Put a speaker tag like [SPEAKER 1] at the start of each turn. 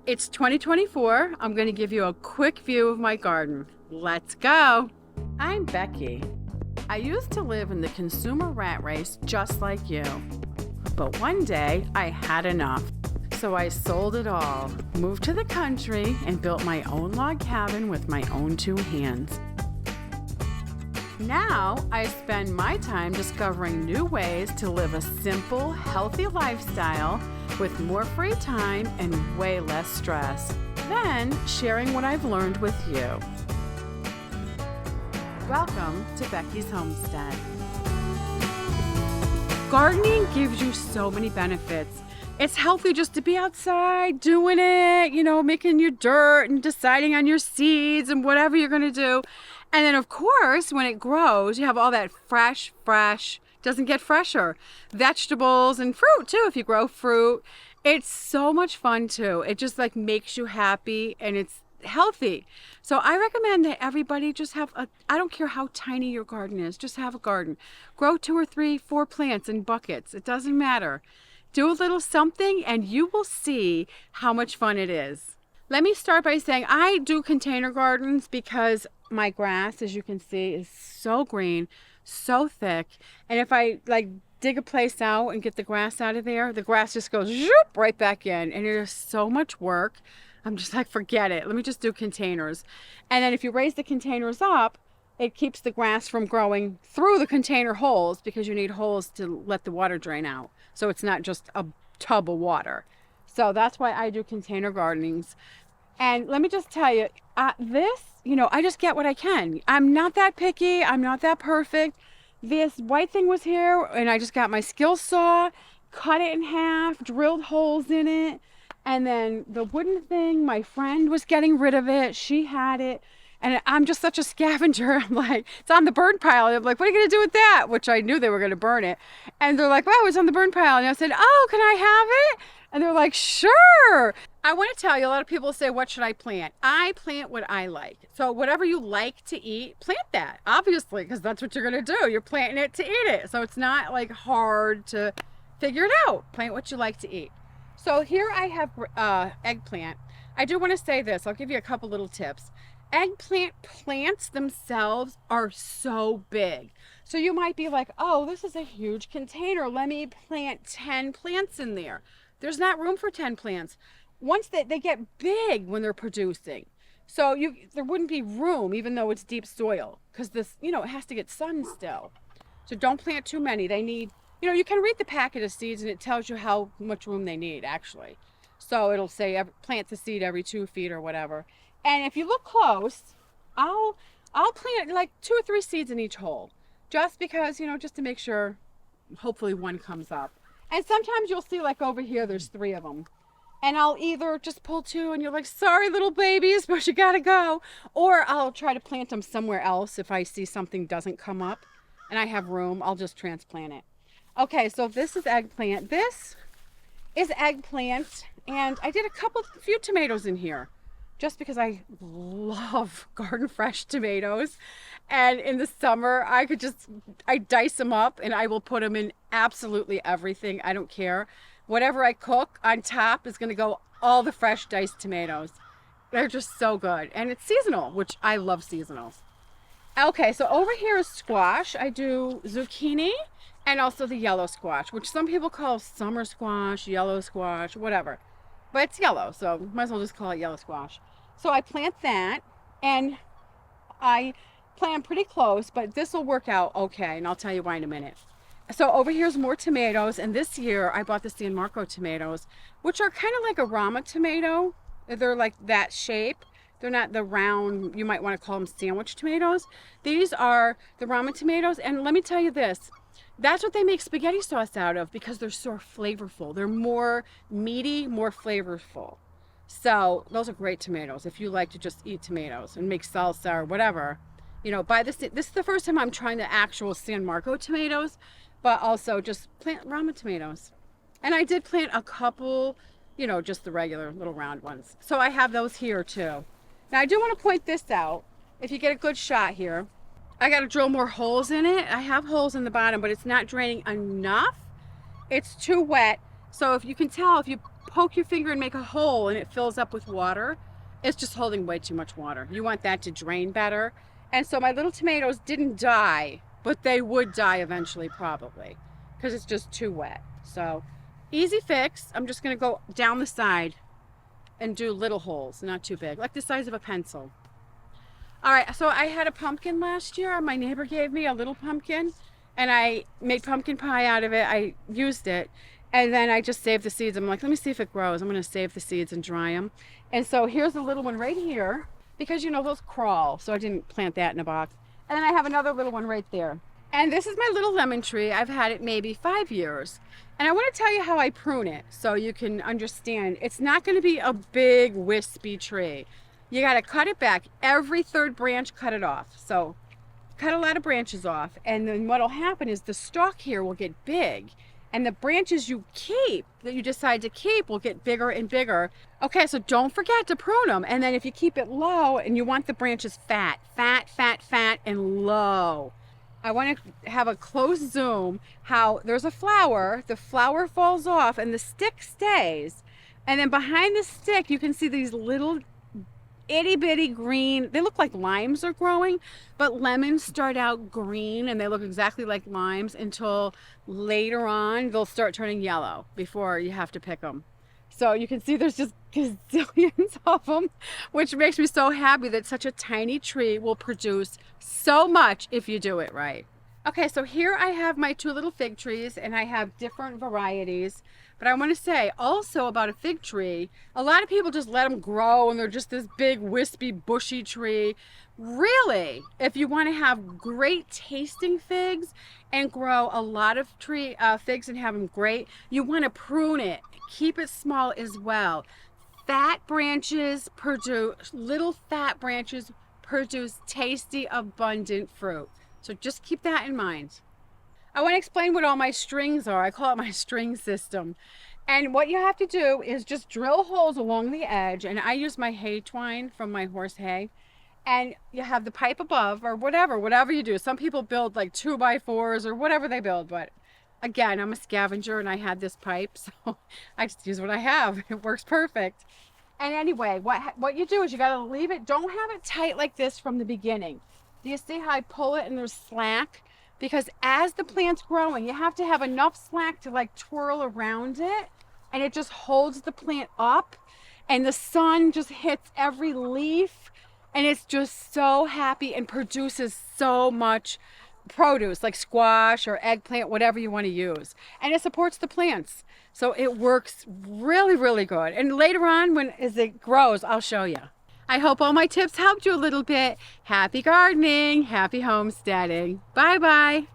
[SPEAKER 1] It's 2024. I'm going to give you a quick view of my garden. Let's go. I'm Becky. I used to live in the consumer rat race just like you. But one day I had enough. So I sold it all, moved to the country, and built my own log cabin with my own two hands. Now I spend my time discovering new ways to live a simple, healthy lifestyle with more free time and way less stress. Then sharing what I've learned with you. Welcome to Becky's Homestead. Gardening gives you so many benefits. It's healthy just to be outside doing it, making your dirt and deciding on your seeds and whatever you're going to do. And then, of course, when it grows, you have all that fresh, doesn't get fresher. Vegetables and fruit, too, if you grow fruit. It's so much fun, too. It just, makes you happy, and it's healthy. So I recommend that everybody just have I don't care how tiny your garden is, just have a garden. Grow 2 or 3, 4 plants in buckets. It doesn't matter. Do a little something, and you will see how much fun it is. Let me start by saying I do container gardens because my grass, as you can see, is so green, so thick. And if I dig a place out and get the grass out of there, the grass just goes zoop, right back in. And it is so much work. I'm just forget it. Let me just do containers. And then if you raise the containers up, it keeps the grass from growing through the container holes because you need holes to let the water drain out. So it's not just a tub of water. So that's why I do container gardenings. And let me just tell you, I just get what I can. I'm not that picky. I'm not that perfect. This white thing was here, and I just got my skill saw, cut it in half, drilled holes in it. And then the wooden thing, my friend was getting rid of it. She had it. And I'm just such a scavenger. I'm like, it's on the burn pile. And I'm like, what are you going to do with that? Which I knew they were going to burn it. And they're like, wow, it's on the burn pile. And I said, oh, can I have it? And they're like, sure. I want to tell you, a lot of people say, what should I plant? I plant what I like. So whatever you like to eat, plant that, obviously, because that's what you're going to do. You're planting it to eat it. So it's not hard to figure it out. Plant what you like to eat. So here I have eggplant. I do want to say this. I'll give you a couple little tips. Eggplant plants themselves are so big. So you might be like, oh, this is a huge container. Let me plant 10 plants in there. There's not room for 10 plants. Once they get big when they're producing. So there wouldn't be room, even though it's deep soil, because this, it has to get sun still. So don't plant too many. They need, you can read the packet of seeds and it tells you how much room they need, actually. So it'll say plant the seed every 2 feet or whatever. And if you look close, I'll plant 2 or 3 seeds in each hole, just because, just to make sure, hopefully one comes up. And sometimes you'll see over here, there's 3 of them. And I'll either just pull 2 and you're like, sorry, little babies, but you gotta go. Or I'll try to plant them somewhere else if I see something doesn't come up and I have room, I'll just transplant it. Okay, so this is eggplant. This is eggplant. And I did a few tomatoes in here, just because I love garden fresh tomatoes. And in the summer, I dice them up and I will put them in absolutely everything. I don't care. Whatever I cook on top is going to go all the fresh diced tomatoes. They're just so good. And it's seasonal, which I love seasonals. Okay, so over here is squash. I do zucchini and also the yellow squash, which some people call summer squash, yellow squash, whatever. But it's yellow, so might as well just call it yellow squash. So I plant that, and I plant pretty close, but this will work out okay, and I'll tell you why in a minute. So over here's more tomatoes, and this year I bought the San Marco tomatoes, which are kind of like a Rama tomato. They're like that shape. They're not the round, you might want to call them sandwich tomatoes. These are the Rama tomatoes, and let me tell you this. That's what they make spaghetti sauce out of because they're so flavorful. They're more meaty, more flavorful. So those are great tomatoes if you like to just eat tomatoes and make salsa or whatever. Buy this. This is the first time I'm trying the actual San Marco tomatoes, but also just plant Rama tomatoes. And I did plant a couple, just the regular little round ones. So I have those here too. Now I do want to point this out. If you get a good shot here, I got to drill more holes in it. I have holes in the bottom, but it's not draining enough. It's too wet. So if you can tell, if you poke your finger and make a hole and it fills up with water, it's just holding way too much water. You want that to drain better. And so my little tomatoes didn't die, but they would die eventually probably because it's just too wet. So easy fix. I'm just going to go down the side and do little holes, not too big, like the size of a pencil. All right, so I had a pumpkin last year. My neighbor gave me a little pumpkin and I made pumpkin pie out of it. I used it and then I just saved the seeds. I'm like, let me see if it grows. I'm going to save the seeds and dry them. And so here's a little one right here because, you know, those crawl. So I didn't plant that in a box. And then I have another little one right there. And this is my little lemon tree. I've had it maybe 5 years. And I want to tell you how I prune it so you can understand. It's not going to be a big wispy tree. You got to cut it back. Every third branch, cut it off. So cut a lot of branches off. And then what will happen is the stalk here will get big. And the branches you keep, that you decide to keep, will get bigger and bigger. Okay, so don't forget to prune them. And then if you keep it low and you want the branches fat, and low. I want to have a close zoom how there's a flower, the flower falls off and the stick stays. And then behind the stick, you can see these little itty bitty green, they look like limes are growing, but lemons start out green and they look exactly like limes until later on they'll start turning yellow before you have to pick them. So you can see there's just gazillions of them, which makes me so happy that such a tiny tree will produce so much if you do it right. Okay, so here I have my 2 little fig trees and I have different varieties. But I want to say also about a fig tree, a lot of people just let them grow and they're just this big wispy bushy tree. Really, if you want to have great tasting figs and grow a lot of figs and have them great, you want to prune it. Keep it small as well. Fat branches produce, little fat branches produce tasty, abundant fruit. So just keep that in mind. I want to explain what all my strings are. I call it my string system. And what you have to do is just drill holes along the edge. And I use my hay twine from my horse hay. And you have the pipe above or whatever you do. Some people build like 2x4s or whatever they build. But again, I'm a scavenger and I had this pipe. So I just use what I have. It works perfect. And anyway, what you do is you got to leave it. Don't have it tight like this from the beginning. Do you see how I pull it and there's slack? Because as the plant's growing, you have to have enough slack to like twirl around it and it just holds the plant up and the sun just hits every leaf and it's just so happy and produces so much produce like squash or eggplant, whatever you want to use. And it supports the plants. So it works really, really good. And later on, as it grows, I'll show you. I hope all my tips helped you a little bit. Happy gardening, happy homesteading. Bye-bye.